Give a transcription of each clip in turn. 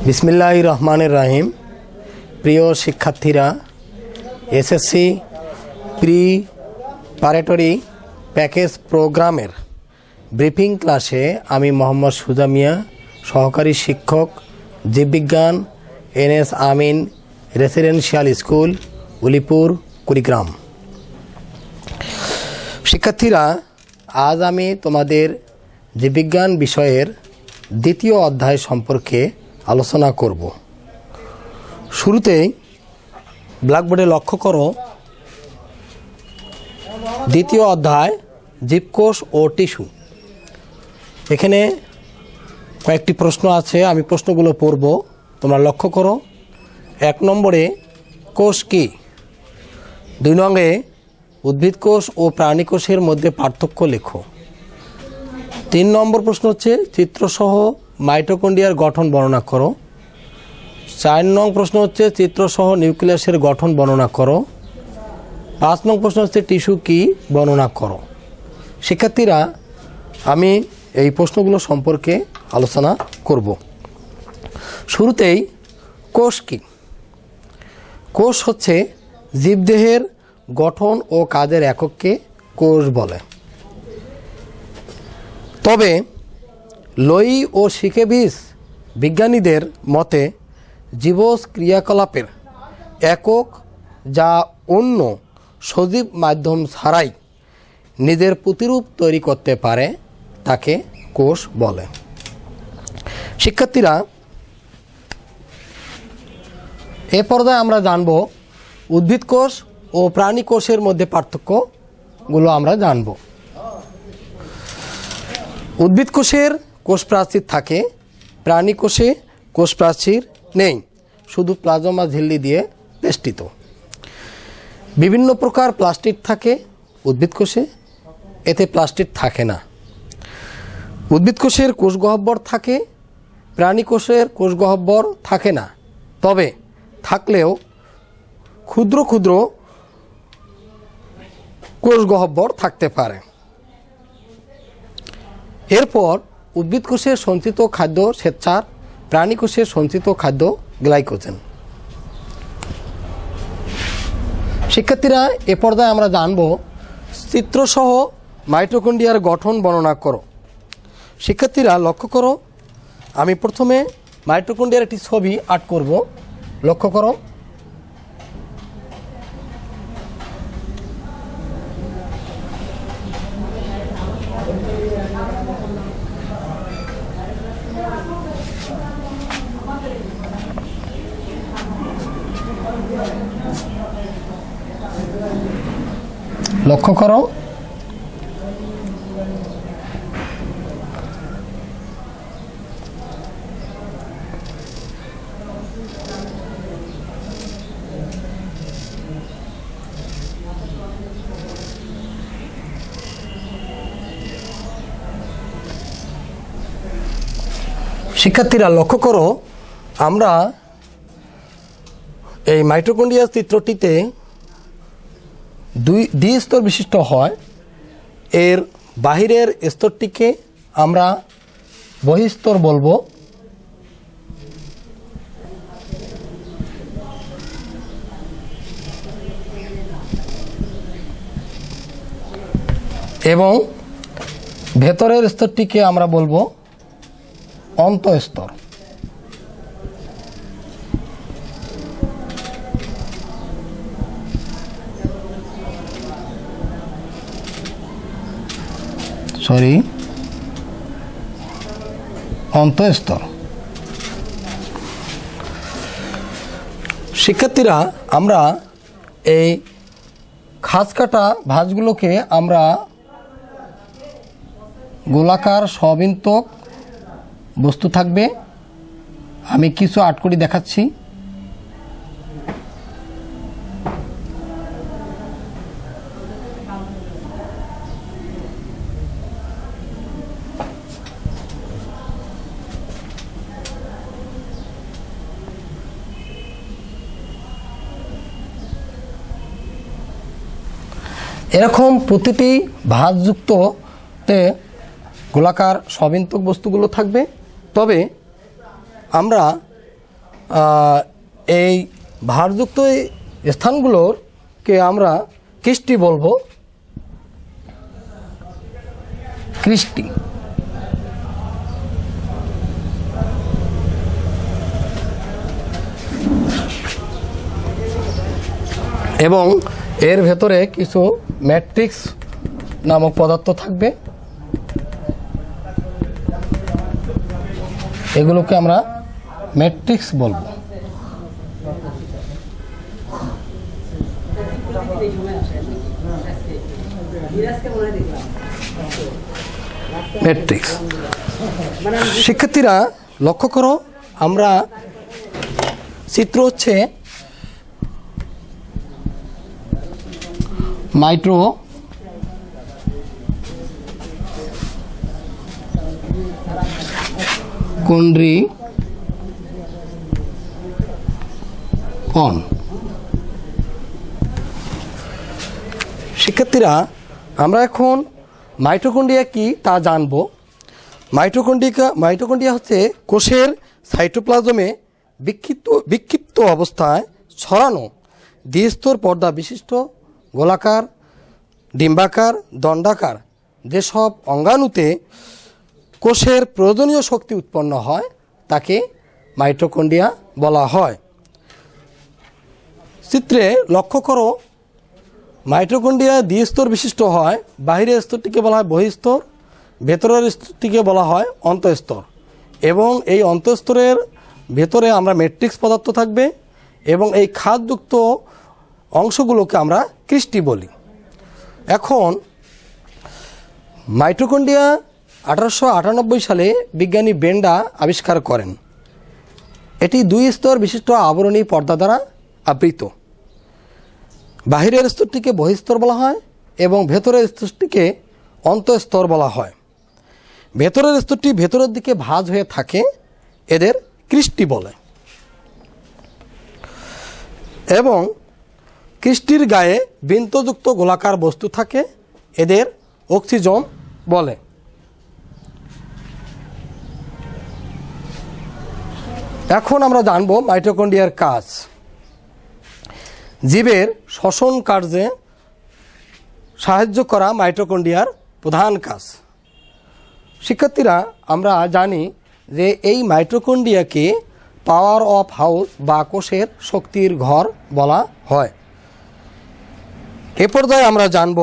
বিসমিল্লাহির রহমানির রহিম। প্রিয় শিক্ষার্থীরা, এসএসসি প্রিপারেটরি প্যাকেজ প্রোগ্রামের ব্রিফিং ক্লাসে আমি মোহাম্মদ সুজা মিয়া, সহকারী শিক্ষক, জীববিজ্ঞান, এনএস আমিন রেসিডেন্সিয়াল স্কুল, উলিপুর, কুড়িগ্রাম। শিক্ষার্থীরা, আজ আমি তোমাদের জীববিজ্ঞান বিষয়ের দ্বিতীয় অধ্যায় সম্পর্কে আলোচনা করব। শুরুতেই ব্ল্যাকবোর্ডে লক্ষ্য করো, দ্বিতীয় অধ্যায় জীবকোষ ও টিস্যু। এখানে কয়েকটি প্রশ্ন আছে, আমি প্রশ্নগুলো পড়ব, তোমরা লক্ষ্য করো। 1 নম্বরে কোষ কি? 2 নঙ্গে উদ্ভিদ কোষ ও প্রাণী কোষের মধ্যে পার্থক্য লেখো। 3 নম্বর প্রশ্ন হচ্ছে চিত্রসহ মাইটোকন্ড্রিয়ার গঠন বর্ণনা করো। 4 নং প্রশ্ন হচ্ছে চিত্রসহ নিউক্লিয়াসের গঠন বর্ণনা করো। 5 নং প্রশ্ন হচ্ছে টিস্যু কি বর্ণনা করো। শিক্ষার্থীরা, আমি এই প্রশ্নগুলো সম্পর্কে আলোচনা করব। শুরুতেই কোষ কি? কোষ হচ্ছে জীবদেহের গঠন ও কাজের একককে কোষ বলে। তবে লোয়ি ও শিকেভিস বিজ্ঞানীদের মতে জীবজ ক্রিয়াকলাপের একক যা অন্য সজীব মাধ্যম ছাড়াই নিজের প্রতিরূপ তৈরি করতে পারে তাকে কোষ বলে। শিক্ষার্থীরা, এ পর্যায়ে আমরা জানব উদ্ভিদ কোষ ও প্রাণী কোষের মধ্যে পার্থক্যগুলো আমরা জানব। উদ্ভিদ কোষের কোষ প্রাচীর থাকে, প্রাণী কোষে কোষ প্রাচীর নেই, শুধু প্লাজমা ঝিল্লি দিয়ে বেষ্টিত। বিভিন্ন প্রকার প্লাস্টিড থাকে উদ্ভিদ কোষে, এতে প্লাস্টিড থাকে না। উদ্ভিদ কোষের কোষগহ্বর থাকে, প্রাণী কোষের কোষগহ্বর থাকে না, তবে থাকলেও ক্ষুদ্র ক্ষুদ্র কোষগহ্বর থাকতে পারে। এরপর উদ্ভিদ কোষের সঞ্চিত খাদ্য শ্বেতসার, প্রাণী কোষের সঞ্চিত খাদ্য গ্লাইকোজেন। শিক্ষার্থীরা, এ পর্যায়ে আমরা জানব চিত্রসহ মাইটোকন্ড্রিয়ার গঠন বর্ণনা করো। শিক্ষার্থীরা, লক্ষ্য করো, আমি প্রথমে মাইটোকন্ড্রিয়ার একটি ছবি আর্ট করব। লক্ষ্য করো, লক্ষ্য করো, শিক্ষার্থীরা লক্ষ্য করো, আমরা এই মাইটোকন্ড্রিয়ার চিত্রটিতে দ্বিস্তর বিশিষ্ট হয়। এর বাহিরের স্তরটিকে আমরা বহিস্তর বলবো, এবং ভেতরের স্তরটিকে আমরা বলবো অন্তঃস্তর। অন্তঃস্তর। শিক্ষার্থীরা, আমরা এই খাঁজ কাটা ভাঁজগুলোকে আমরা গোলাকার সবিন্তক বস্তু থাকবে। আমি কিছু আর্ট করে দেখাচ্ছি। এরকম প্রতিটি ভাঁজযুক্ততে গোলাকার সবিন্তক বস্তুগুলো থাকবে। তবে আমরা এই ভারযুক্ত এই স্থানগুলোরকে আমরা কৃষ্টি বলবো, কৃষ্টি। এবং এর ভেতরে কিছু ম্যাট্রিক্স নামক পদার্থ থাকবে, এগুলোকে আমরা ম্যাট্রিক্স বলবো। ম্যাট্রিক্স। শিক্ষার্থীরা লক্ষ্য করো, আমরা চিত্র হচ্ছে মাইটোকন্ড্রিয়ন। শিক্ষার্থীরা আমরা এখন মাইটোকন্ড্রিয়া কি তা জানব। মাইটোকন্ড্রিয়া হচ্ছে কোষের সাইটোপ্লাজমে বিক্ষিপ্ত অবস্থায় ছড়ানো দ্বিস্তর পর্দা বিশিষ্ট গোলাকার, ডিম্বাকার, দণ্ডাকার যেসব অঙ্গাণুতে কোষের প্রয়োজনীয় শক্তি উৎপন্ন হয় তাকে মাইটোকন্ড্রিয়া বলা হয়। চিত্রে লক্ষ্য করো, মাইটোকন্ড্রিয়া দ্বিস্তর বিশিষ্ট হয়। বাহিরের স্তরটিকে বলা হয় বহিঃস্তর, ভেতরের স্তরটিকে বলা হয় অন্তঃস্তর। এবং এই অন্তঃস্তরের ভেতরে আমরা ম্যাট্রিক্স পদার্থ থাকবে এবং এই খাদযুক্ত অংশগুলোকে আমরা কৃষ্টি বলি। এখন মাইটোকন্ড্রিয়া 1898 সালে বিজ্ঞানী বেন্ডা আবিষ্কার করেন। এটি 2 স্তর বিশিষ্ট আবরণী পর্দা দ্বারা আবৃত। বাহিরের স্তরটিকে বহিঃস্তর বলা হয় এবং ভেতরের স্তরটিকে অন্তঃস্তর বলা হয়। ভেতরের স্তরটি ভেতরের দিকে ভাঁজ হয়ে থাকে, এদের কৃষ্টি বলে। এবং কৃষ্টির গায়ে বৃন্তযুক্ত গোলাকার বস্তু থাকে, এদের অক্সিজোম বলে। এখন আমরা জানব মাইটোকন্ড্রিয়ার কাজ। জীবের শ্বসন কার্যে সাহায্য করা মাইটোকন্ড্রিয়ার প্রধান কাজ। শিক্ষার্থীরা আমরা জানি যে এই মাইটোকন্ড্রিয়াকে পাওয়ার অফ হাউস বা কোষের শক্তির ঘর বলা হয়। এ পর্যায়ে আমরা জানব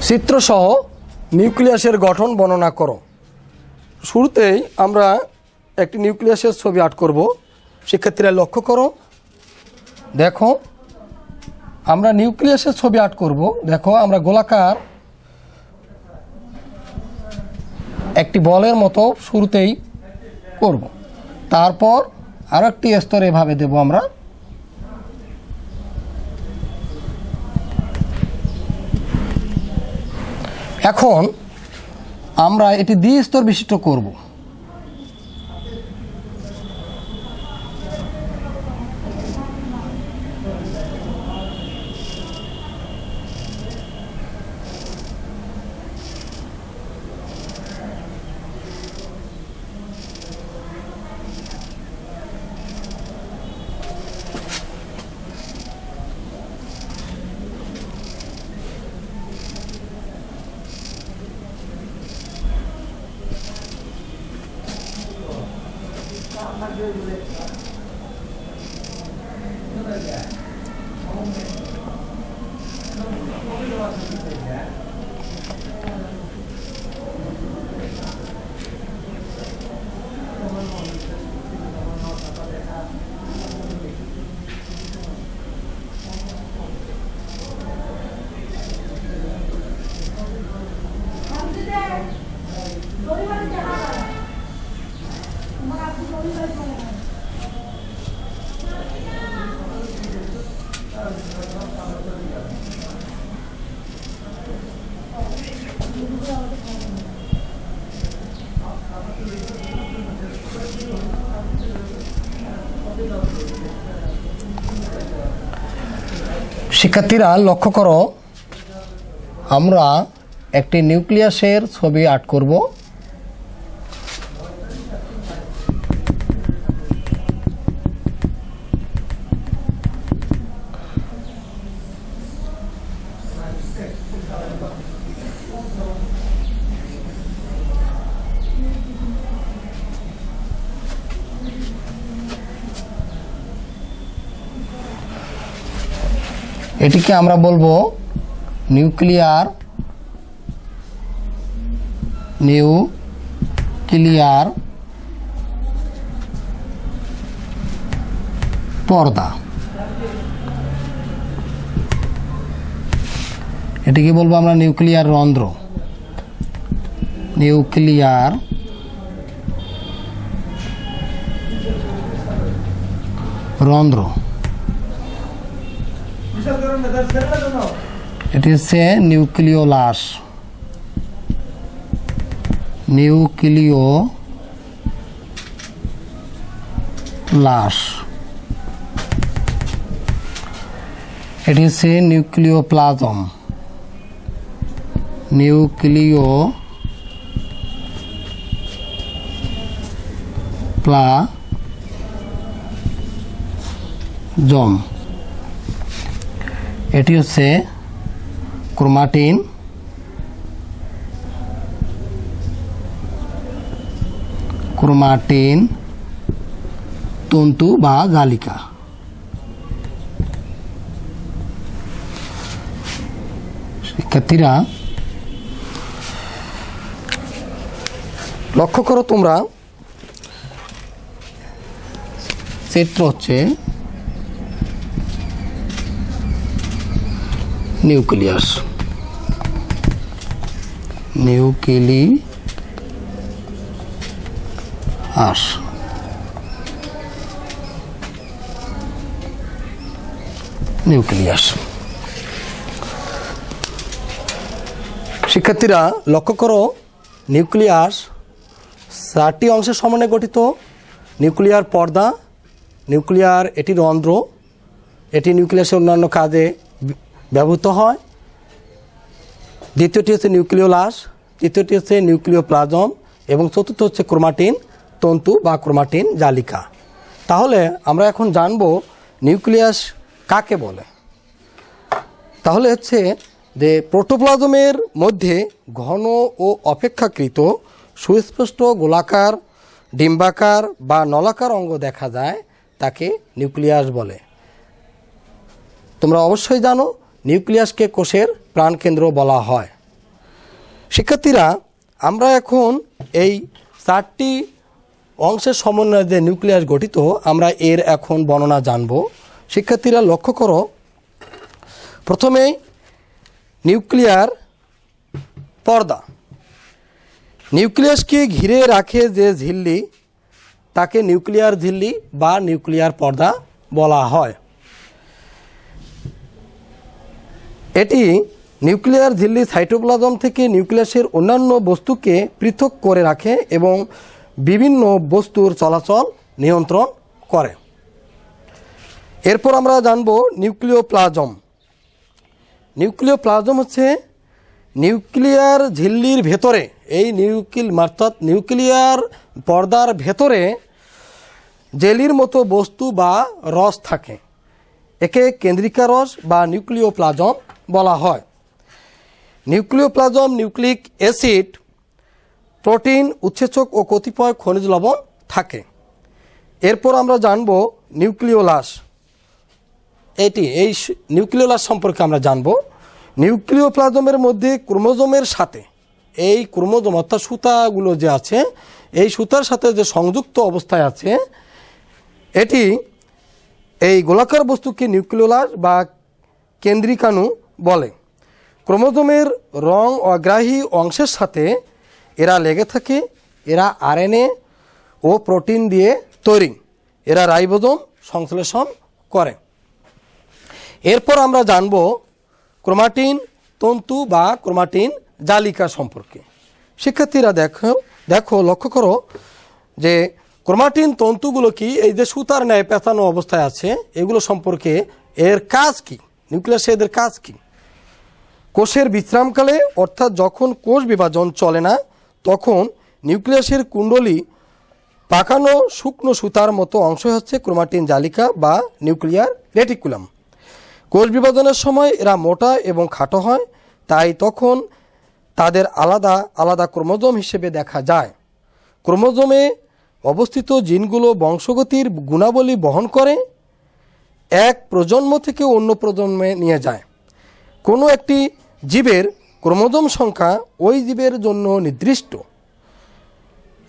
চিত্রসহ নিউক্লিয়াসের গঠন বর্ণনা করো। শুরুতেই আমরা একটি নিউক্লিয়াসের ছবি আর্ট করব। শিক্ষার্থীরা লক্ষ্য করো, দেখো আমরা নিউক্লিয়াসের ছবি আর্ট করব। দেখো আমরা গোলাকার একটি বলের মতো শুরুতেই করব, তারপর আরো একটি স্তর এভাবে দেব আমরা। এখন আমরা এটি দ্বিস্তর বিশিষ্ট করব। শিক্ষার্থীরা লক্ষ্য করো, আমরা একটি নিউক্লিয়াসের ছবি আর্ট করব। এটিকে আমরা বলবো নিউক্লিয়ার পর্দা। এটিকে বলবো আমরা নিউক্লিয়ার রন্ধ্র। নিউক্লিয়ার রন্ধ্র এটি হচ্ছে নিউক্লিওলাস। এটি হচ্ছে নিউক্লিওপ্লাজম। নিউক্লিওপ্লাজম এটি হচ্ছে ক্রোমাটিন। তন্তু বা জালিকা। শিক্ষার্থীরা লক্ষ্য করো, তোমরা চিত্র হচ্ছে নিউক্লিয়াস। নিউক্লিয়াস। শিক্ষার্থীরা লক্ষ্য করো, নিউক্লিয়াস 4টি অংশের সমন্বয়ে গঠিত। নিউক্লিয়ার পর্দা, নিউক্লিয়ার এটি রন্ধ্র, এটি নিউক্লিয়াসের অন্যান্য কাজে ব্যবহৃত হয়। দ্বিতীয়টি হচ্ছে নিউক্লিওলাস, তৃতীয়টি হচ্ছে নিউক্লিওপ্লাজম এবং চতুর্থ হচ্ছে ক্রোমাটিন তন্তু বা ক্রোমাটিন জালিকা। তাহলে আমরা এখন জানব নিউক্লিয়াস কাকে বলে। তাহলে হচ্ছে যে প্রোটোপ্লাজমের মধ্যে ঘন ও অপেক্ষাকৃত সুস্পষ্ট গোলাকার, ডিম্বাকার বা নলাকার অঙ্গ দেখা যায়, তাকে নিউক্লিয়াস বলে। তোমরা অবশ্যই জানো নিউক্লিয়াসকে কোষের প্রাণকেন্দ্র বলা হয়। শিক্ষার্থীরা আমরা এখন এই 4টি অংশের সমন্বয়ে যে নিউক্লিয়াস গঠিত, আমরা এর এখন বর্ণনা জানব। শিক্ষার্থীরা লক্ষ্য করো, প্রথমেই নিউক্লিয়ার পর্দা। নিউক্লিয়াসকে ঘিরে রাখে যে ঝিল্লি, তাকে নিউক্লিয়ার ঝিল্লি বা নিউক্লিয়ার পর্দা বলা হয়। এটি নিউক্লিয়ার ঝিল্লি সাইটোপ্লাজম থেকে নিউক্লিয়াসের অন্যান্য বস্তুকে পৃথক করে রাখে এবং বিভিন্ন বস্তুর চলাচল নিয়ন্ত্রণ করে। এরপর আমরা জানব নিউক্লিওপ্লাজম। নিউক্লিওপ্লাজম হচ্ছে নিউক্লিয়ার ঝিল্লির ভেতরে, এই অর্থাৎ নিউক্লিয়ার পর্দার ভেতরে জেলির মতো বস্তু বা রস থাকে। একে কেন্দ্রিকা রস বা নিউক্লিওপ্লাজম বলা হয়। নিউক্লিওপ্লাজম নিউক্লিক অ্যাসিড, প্রোটিন, উৎসেচক ও কতিপয় খনিজ লবণ থাকে। এরপর আমরা জানব নিউক্লিওলাস। এই নিউক্লিওলাস সম্পর্কে আমরা জানব। নিউক্লিওপ্লাজমের মধ্যে ক্রোমোজোমের সাথে, এই ক্রোমোজোম অর্থাৎ সুতাগুলো যে আছে, এই সুতার সাথে যে সংযুক্ত অবস্থায় আছে, এটি এই গোলাকার বস্তুকে নিউক্লিওলাস বা কেন্দ্রিকাণু বলে। ক্রোমোজোমের রং অগ্রাহী অংশের সাথে এরা লেগে থাকে। এরা আরএনএ ও প্রোটিন দিয়ে তৈরি। এরা রাইবোজোম সংশ্লেষণ করে। এরপর আমরা জানব ক্রোমাটিন তন্তু বা ক্রোমাটিন জালিকা সম্পর্কে। শিক্ষার্থীরা দেখো লক্ষ্য করো যে ক্রোমাটিন তন্তুগুলো কি, এই যে সুতার ন্যায় পেঁচানো অবস্থায় আছে, এগুলো সম্পর্কে এর কাজ কি, নিউক্লিয়াসে এদের কাজ কি। কোষের বিশ্রামকালে অর্থাৎ যখন কোষ বিভাজন চলে না তখন নিউক্লিয়াসের কুণ্ডলী পাকানো শুকনো সুতার মতো অংশ হচ্ছে ক্রোমাটিন জালিকা বা নিউক্লিয়ার রেটিকুলাম। কোষ বিভাজনের সময় এরা মোটা এবং খাটো হয়, তাই তখন তাদের আলাদা আলাদা ক্রোমোজোম হিসেবে দেখা যায়। ক্রোমোজোমে অবস্থিত জিনগুলো বংশগতির গুণাবলী বহন করে এক প্রজন্ম থেকে অন্য প্রজন্মে নিয়ে যায়। কোনো একটি জীবের ক্রোমোজোম সংখ্যা ওই জীবের জন্য নির্দিষ্ট।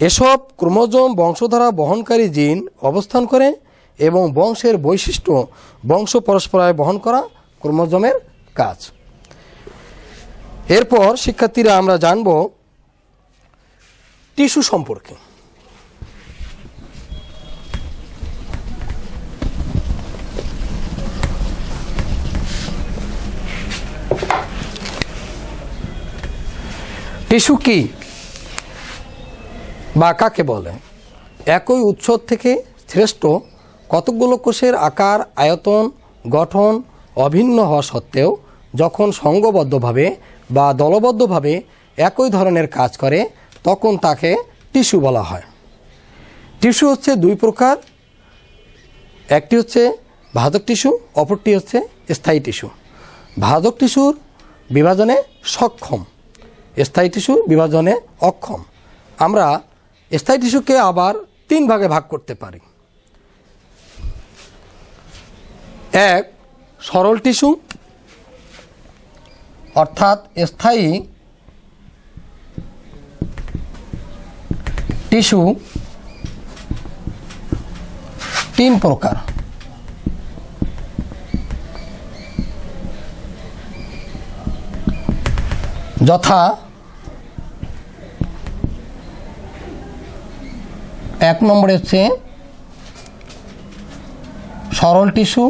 এসব ক্রোমোজোম বংশধারা বহনকারী জিন অবস্থান করে এবং বংশের বৈশিষ্ট্য বংশ পরস্পরায় বহন করা ক্রোমোজোমের কাজ। এরপর শিক্ষার্থীরা আমরা জানব টিস্যু সম্পর্কে। টিস্যু কি বা কাকে বলে? একই উৎস থেকে শ্রেষ্ঠ কতকগুলো কোষের আকার, আয়তন, গঠন অভিন্ন হওয়া সত্ত্বেও যখন সংঘবদ্ধভাবে বা দলবদ্ধভাবে একই ধরনের কাজ করে তখন তাকে টিস্যু বলা হয়। টিস্যু হচ্ছে দুই প্রকার, একটি হচ্ছে ভাজক টিস্যু, অপরটি হচ্ছে স্থায়ী টিস্যু। ভাজক টিস্যুর বিভাজনে সক্ষম, স্থায়ী টিস্যু বিভাজনে অক্ষম। আমরা স্থায়ী টিস্যুকে আবার তিন ভাগে ভাগ করতে পারি। এক, সরল টিস্যু অর্থাৎ স্থায়ী টিস্যু তিন প্রকার। যথা এক নম্বরে হচ্ছে সরল টিস্যু,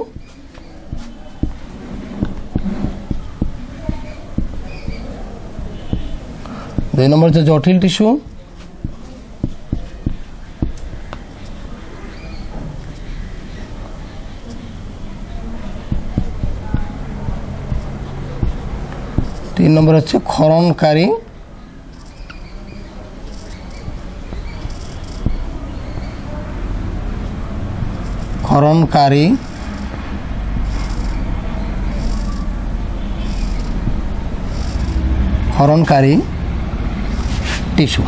দুই নম্বর হচ্ছে জটিল টিস্যু, তিন নম্বর হচ্ছে ক্ষরণকারী টিস্যু।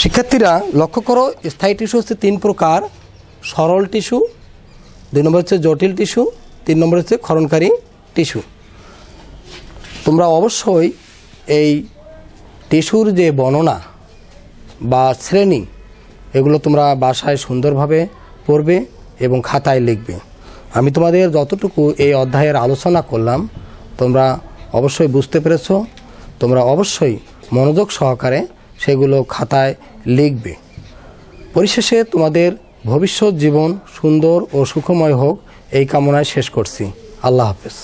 শিক্ষার্থীরা লক্ষ্য করো, স্থায়ী টিস্যু হচ্ছে তিন প্রকার: সরল টিস্যু, দুই নম্বর হচ্ছে জটিল টিস্যু, তিন নম্বর হচ্ছে ক্ষরণকারী টিস্যু। তোমরা অবশ্যই এই টিস্যুর যে বর্ণনা বা শ্রেণী এগুলো তোমরা বাসায় সুন্দরভাবে পড়বে এবং খাতায় লিখবে। আমি তোমাদের যতটুকু এই অধ্যায়ের আলোচনা করলাম তোমরা অবশ্যই বুঝতে পেরেছো। তোমরা অবশ্যই মনোযোগ সহকারে সেগুলো খাতায় লিখবে। পরিশেষে তোমাদের ভবিষ্যৎ জীবন সুন্দর ও সুখময় হোক এই কামনায় শেষ করছি। আল্লাহ হাফেজ।